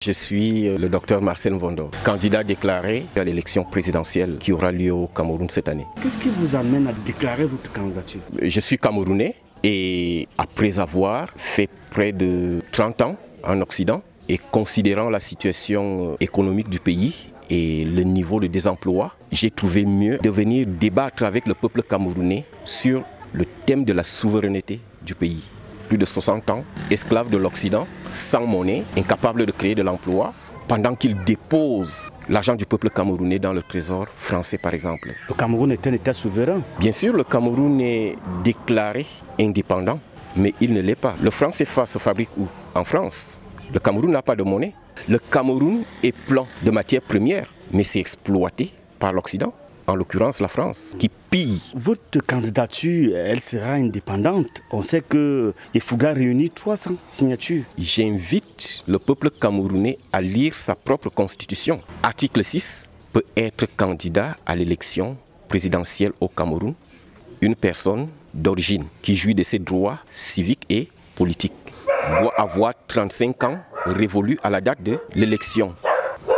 Je suis le docteur Marcel Mvondo, candidat déclaré à l'élection présidentielle qui aura lieu au Cameroun cette année. Qu'est-ce qui vous amène à déclarer votre candidature? Je suis camerounais et après avoir fait près de 30 ans en Occident et considérant la situation économique du pays et le niveau de désemploi, j'ai trouvé mieux de venir débattre avec le peuple camerounais sur le thème de la souveraineté du pays. Plus de 60 ans, esclave de l'Occident, sans monnaie, incapable de créer de l'emploi, pendant qu'il dépose l'argent du peuple camerounais dans le trésor français par exemple. Le Cameroun est un État souverain. Bien sûr, le Cameroun est déclaré indépendant, mais il ne l'est pas. Le franc CFA se fabrique où? En France. Le Cameroun n'a pas de monnaie. Le Cameroun est plein de matières premières, mais c'est exploité par l'Occident, en l'occurrence la France, qui pille. Votre candidature, elle sera indépendante. On sait que Efouga réunit 300 signatures. J'invite le peuple camerounais à lire sa propre constitution. Article 6 peut être candidat à l'élection présidentielle au Cameroun une personne d'origine qui jouit de ses droits civiques et politiques doit avoir 35 ans révolus à la date de l'élection.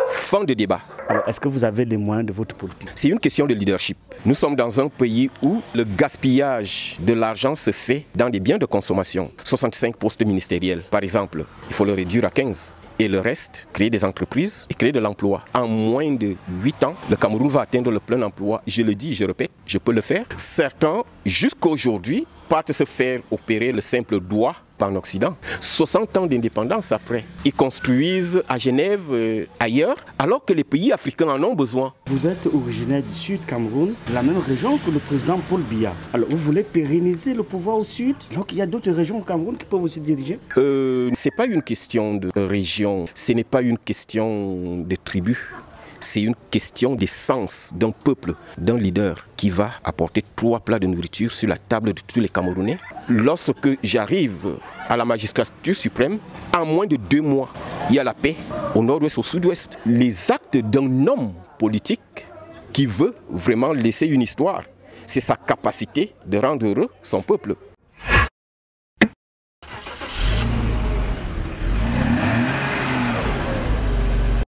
Fin de débat. Est-ce que vous avez les moyens de votre politique? C'est une question de leadership. Nous sommes dans un pays où le gaspillage de l'argent se fait dans des biens de consommation. 65 postes ministériels, par exemple, il faut le réduire à 15. Et le reste, créer des entreprises et créer de l'emploi. En moins de 8 ans, le Cameroun va atteindre le plein emploi. Je le dis, je répète, je peux le faire. Certains, jusqu'à aujourd'hui, partent se faire opérer le simple doigt en Occident. 60 ans d'indépendance après, ils construisent à Genève, ailleurs, alors que les pays africains en ont besoin. Vous êtes originaire du Sud Cameroun, la même région que le président Paul Biya. Alors vous voulez pérenniser le pouvoir au Sud, alors qu'il y a d'autres régions au Cameroun qui peuvent aussi diriger? C'est pas une question de région, ce n'est pas une question de tribu. C'est une question d'essence d'un peuple, d'un leader qui va apporter 3 plats de nourriture sur la table de tous les Camerounais. Lorsque j'arrive à la magistrature suprême, en moins de 2 mois, il y a la paix au nord-ouest, au sud-ouest. Les actes d'un homme politique qui veut vraiment laisser une histoire, c'est sa capacité de rendre heureux son peuple.